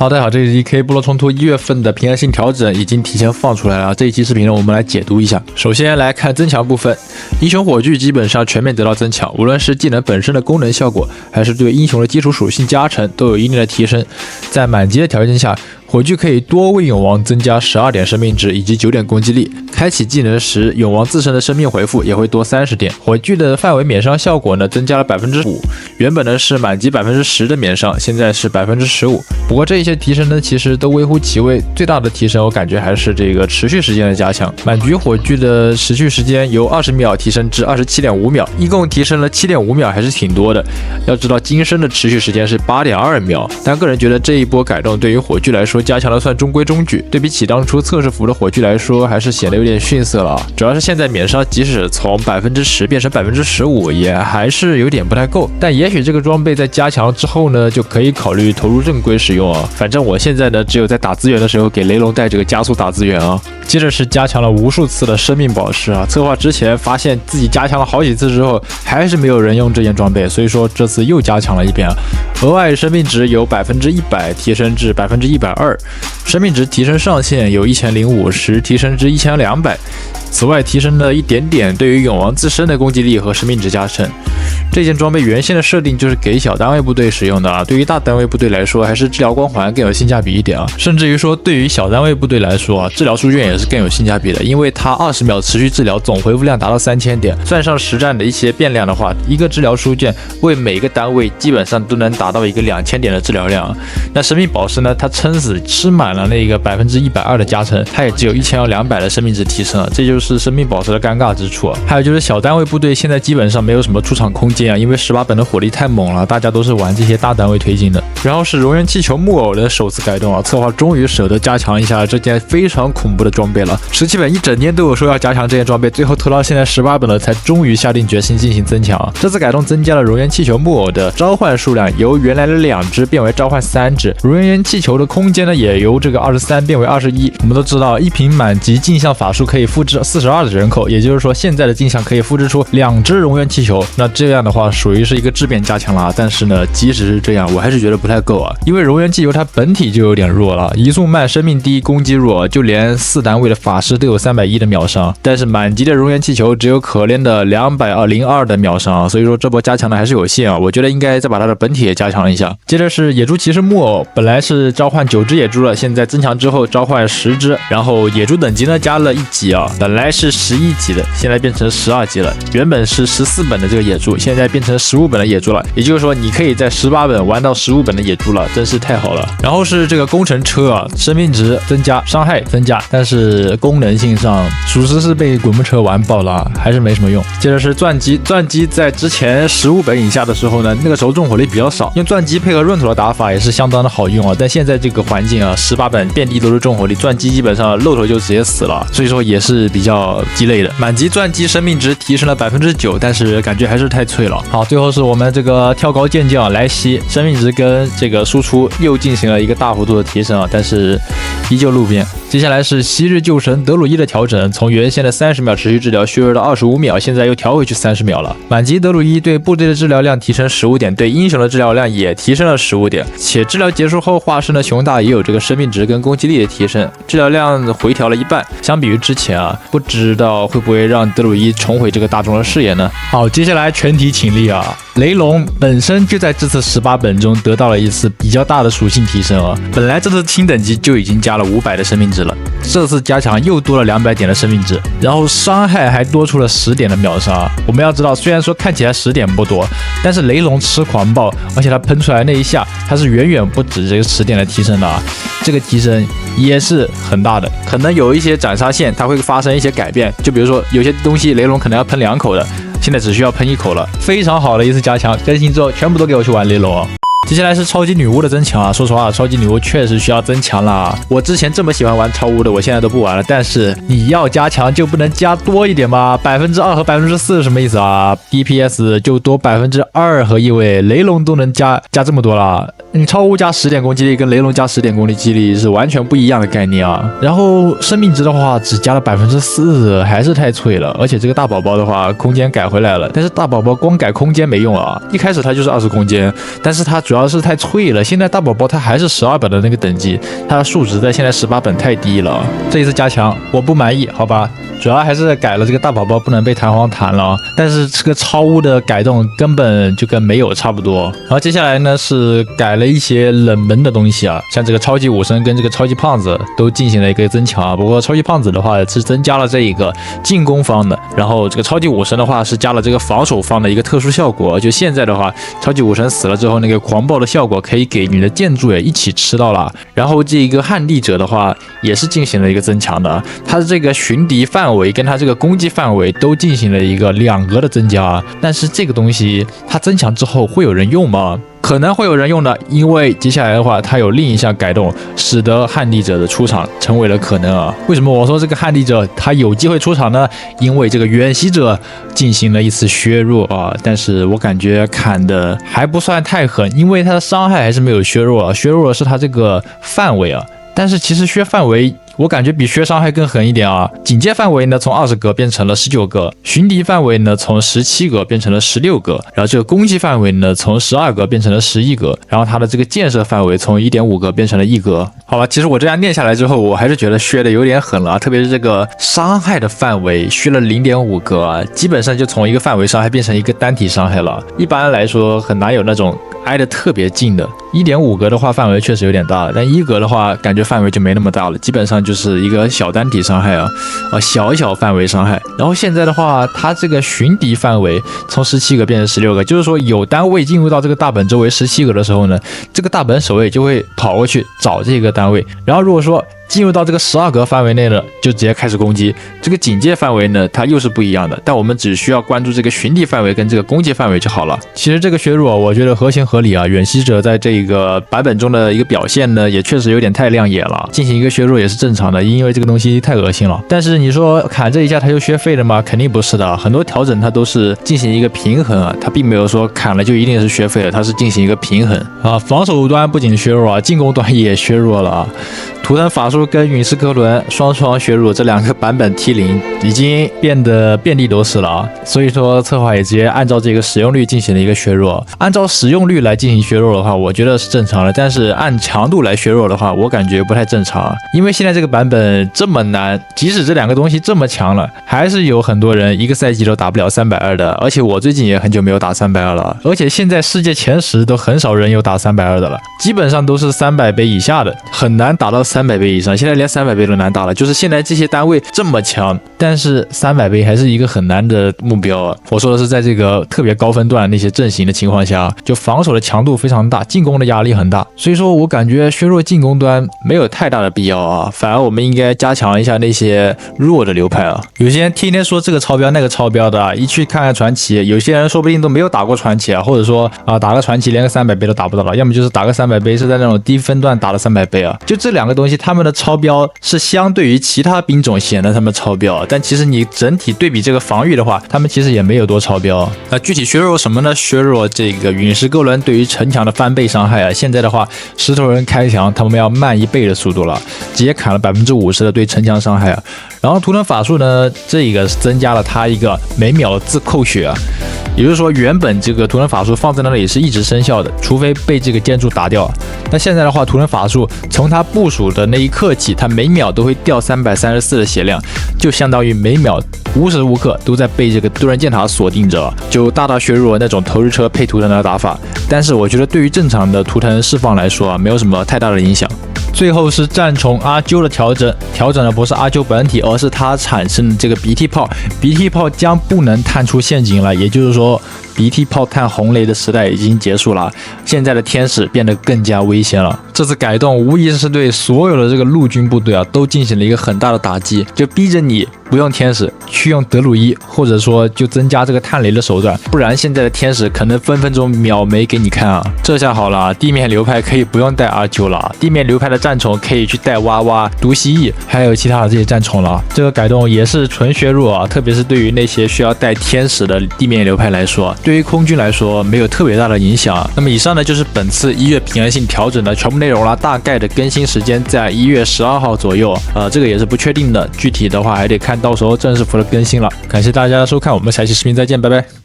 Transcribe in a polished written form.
好，大家好，这一期 DK 部落冲突1月份的平衡性调整已经提前放出来了。这一期视频呢，我们来解读一下。首先来看增强部分，英雄火炬基本上全面得到增强，无论是技能本身的功能效果，还是对英雄的基础属性加成，都有一定的提升。在满级的条件下，火炬可以多为永王增加12点生命值以及9点攻击力。开启技能时，永王自身的生命回复也会多30点。火炬的范围免伤效果呢，增加了5%，原本呢是满级10%的免伤，现在是15%。不过这一些提升呢，其实都微乎其微。最大的提升，我感觉还是这个持续时间的加强。满局火炬的持续时间由20秒提升至27.5秒，一共提升了7.5秒，还是挺多的。要知道金身的持续时间是8.2秒，但个人觉得这一波改动对于火炬来说加强的算中规中矩，对比起当初测试服的火炬来说，还是显得有点逊色了。主要是现在免伤即使从10%变成15%，也还是有点不太够。但也许这个装备在加强之后呢，就可以考虑投入正规使用啊。反正我现在呢，只有在打资源的时候给雷龙带这个加速打资源啊。接着是加强了无数次的生命宝石啊。策划之前发现自己加强了好几次之后，还是没有人用这件装备，所以说这次又加强了一遍啊。额外生命值由100%提升至120%，生命值提升上限由1050提升至1200。此外，提升了一点点对于永王自身的攻击力和生命值加成。这件装备原先的设定就是给小单位部队使用的啊，对于大单位部队来说，还是治疗光环更有性价比一点啊。甚至于说，对于小单位部队来说啊，治疗书卷也是更有性价比的，因为它20秒持续治疗，总回复量达到3000点，算上实战的一些变量的话，一个治疗书卷为每个单位基本上都能达到一个2000点的治疗量。那生命宝石呢，它撑死吃满了那个120%的加成，它也只有1200的生命值提升啊，这就是生命宝石的尴尬之处啊。还有就是小单位部队现在基本上没有什么出场空间啊，因为18本的火力太猛了，大家都是玩这些大单位推进的。然后是熔岩气球木偶的首次改动啊，策划终于舍得加强一下这件非常恐怖的装备了。17本一整年都有说要加强这件装备，最后拖到现在18本了，才终于下定决心进行增强啊。这次改动增加了熔岩气球木偶的召唤数量，由原来的2只变为召唤3只。熔岩气球的空间呢，也由这个23变为21。我们都知道，一瓶满级镜像法术可以复制42的人口，也就是说现在的镜像可以复制出2只熔岩气球。那这样的话属于是一个质变加强了，但是呢，即使是这样，我还是觉得不太够啊，因为熔岩气球它本体就有点弱了，移速慢，生命低，攻击弱，就连4单位的法师都有310的秒伤，但是满级的熔岩气球只有可怜的202的秒伤，所以说这波加强的还是有限啊，我觉得应该再把它的本体也加强一下。接着是野猪骑士木偶，本来是召唤9只野猪了，现在增强之后召唤10只，然后野猪等级呢加了1级啊，本来是11级的，现在变成12级了，原本是14本的这个野猪，现在变成15本的野猪了，也就是说你可以在18本玩到15本的野猪了，真是太好了。然后是这个工程车啊，生命值增加，伤害增加，但是功能性上属实是被滚木车玩爆了，还是没什么用。接着是钻机，钻机在之前15本以下的时候呢，那个时候重火力比较少，用钻机配合闰土的打法也是相当的好用啊。但现在这个环境啊，18本遍地都是重火力，钻机基本上露头就直接死了，所以说也是比较鸡肋的。满级钻机生命值提升了9%，但是感觉还是太脆了。好，最后是我们这个跳高健将莱西，生命值跟这个输出又进行了一个大幅度的提升啊，但是依旧路边。接下来是昔日旧神德鲁伊的调整，从原先的30秒持续治疗削弱到25秒，现在又调回去30秒了。满级德鲁伊对部队的治疗量提升15点，对英雄的治疗量也提升了15点，且治疗结束后化身的熊大也有这个生命值跟攻击力的提升，治疗量回调了一半。相比于之前啊，不知道会不会让德鲁伊重回这个大众的视野呢？好，接下来全体请力啊。雷龙本身就在这次18本中得到了一次比较大的属性提升啊，本来这次轻等级就已经加了500的生命值了，这次加强又多了200点的生命值，然后伤害还多出了10点的秒杀。我们要知道，虽然说看起来10点不多，但是雷龙吃狂暴，而且它喷出来那一下，它是远远不止这个10点的提升的啊，这个提升也是很大的。可能有一些斩杀线它会发生一些改变，就比如说有些东西雷龙可能要喷2口的，现在只需要喷1口了，非常好的一次加强。更新之后全部都给我去玩雷龙啊。接下来是超级女巫的增强啊，说实话，超级女巫确实需要增强啦。我之前这么喜欢玩超巫的，我现在都不玩了。但是你要加强就不能加多一点吗？2%和4%是什么意思啊 ？DPS 就多2%和1位，雷龙都能加这么多了。你超巫加10点攻击力跟雷龙加10点攻击力是完全不一样的概念啊。然后生命值的话只加了4%，还是太脆了。而且这个大宝宝的话，空间改回来了，但是大宝宝光改空间没用啊。一开始它就是20空间，但是它主要是太脆了。现在大宝宝它还是12本的那个等级，它的数值在现在18本太低了。这一次加强我不满意，好吧。主要还是改了这个大宝宝不能被弹簧弹了，但是这个超巫的改动根本就跟没有差不多。然后接下来呢是改了一些冷门的东西啊，像这个超级武神跟这个超级胖子都进行了一个增强啊。不过超级胖子的话是增加了这一个进攻方的，然后这个超级武神的话是加了这个防守方的一个特殊效果。就现在的话，超级武神死了之后，那个狂暴的效果可以给你的建筑也一起吃到了。然后这一个撼地者的话也是进行了一个增强的，它的这个巡敌范围跟它这个攻击范围都进行了一个2格的增加。但是这个东西它增强之后会有人用吗？可能会有人用的，因为接下来的话，它有另一项改动，使得撼地者的出场成为了可能啊。为什么我说这个撼地者它有机会出场呢？因为这个远袭者进行了一次削弱啊，但是我感觉砍的还不算太狠，因为它的伤害还是没有削弱啊，削弱的是它这个范围啊。但是其实削范围我感觉比削伤害更狠一点啊！警戒范围呢从20格变成了19格，巡敌范围呢从17格变成了16格，然后这个攻击范围呢从12格变成了11格，然后它的这个建设范围从1.5格变成了1格。好吧，其实我这样念下来之后，我还是觉得削的有点狠了啊，特别是这个伤害的范围削了0.5格啊，基本上就从一个范围伤害变成一个单体伤害了。一般来说很难有那种挨得特别近的。1.5格的话范围确实有点大，但1格的话感觉范围就没那么大了，基本上就是一个小单体伤害啊，小范围伤害。然后现在的话，它这个巡敌范围从17格变成16格，就是说有单位进入到这个大本周围17格的时候呢，这个大本守卫就会跑过去找这个单位，然后如果说进入到这个12格范围内了，就直接开始攻击。这个警戒范围呢，它又是不一样的，但我们只需要关注这个巡敌范围跟这个攻击范围就好了。其实这个削弱我觉得合情合理啊，远袭者在这个版本中的一个表现呢，也确实有点太亮眼了，进行一个削弱也是正常的，因为这个东西太恶心了。但是你说砍这一下它就削废了吗？肯定不是的，很多调整它都是进行一个平衡啊，它并没有说砍了就一定是削废了，它是进行一个平衡啊。防守端不仅削弱啊，进攻端也削弱了啊。图腾法术跟陨石科伦双削弱，这2个版本 T0 已经变得遍地都是了啊！所以说策划也直接按照这个使用率进行了一个削弱。按照使用率来进行削弱的话，我觉得是正常的，但是按强度来削弱的话，我感觉不太正常。因为现在这个版本这么难，即使这2个东西这么强了，还是有很多人一个赛季都打不了320的。而且我最近也很久没有打320了，而且现在世界前10都很少人有打320的了，基本上都是300杯以下的，很难打到300杯以上。现在连300杯都难打了，就是现在这些单位这么强，但是300杯还是一个很难的目标啊。我说的是在这个特别高分段那些阵型的情况下，就防守的强度非常大，进攻的压力很大，所以说我感觉削弱进攻端没有太大的必要啊，反而我们应该加强一下那些弱的流派啊。有些人天天说这个超标那个超标的啊，一去看看传奇，有些人说不定都没有打过传奇啊，或者说啊打个传奇连个300杯都打不到了，要么就是打个300杯是在那种低分段打了300杯啊。就这2个东西，他们的超标是相对于其他兵种显得他们超标，但其实你整体对比这个防御的话，他们其实也没有多超标。那具体削弱什么呢？削弱这个陨石哥伦对于城墙的翻倍伤害啊！现在的话，石头人开墙他们要慢1倍的速度了，直接砍了50%的对城墙伤害啊。然后图腾法术呢，这个是增加了它一个每秒自扣血啊。也就是说，原本这个图腾法术放在那里是一直生效的，除非被这个建筑打掉。但现在的话，图腾法术从它部署的那一刻起，它每秒都会掉334的血量，就相当于每秒无时无刻都在被这个多人箭塔锁定着，就大大削弱那种投掷车配图腾的打法。但是我觉得对于正常的图腾释放来说啊，没有什么太大的影响。最后是战宠阿啾的调整的不是阿啾本体，而是它产生的这个鼻涕炮。鼻涕炮将不能探出陷阱了，也就是说，鼻涕炮探红雷的时代已经结束了。现在的天使变得更加危险了。这次改动无疑是对所有的这个陆军部队啊都进行了一个很大的打击，就逼着你不用天使，去用德鲁伊，或者说就增加这个探雷的手段，不然现在的天使可能分分钟秒没给你看啊。这下好了，地面流派可以不用带阿啾了，地面流派的战宠可以去带蛙蛙、毒蜥蜴，还有其他的这些战宠了。这个改动也是纯削弱啊，特别是对于那些需要带天使的地面流派来说，对于空军来说没有特别大的影响。那么以上呢就是本次1月平衡性调整的全部内容了，大概的更新时间在1月12号左右，这个也是不确定的，具体的话还得看到时候正式服的更新了。感谢大家的收看，我们下期视频再见，拜拜。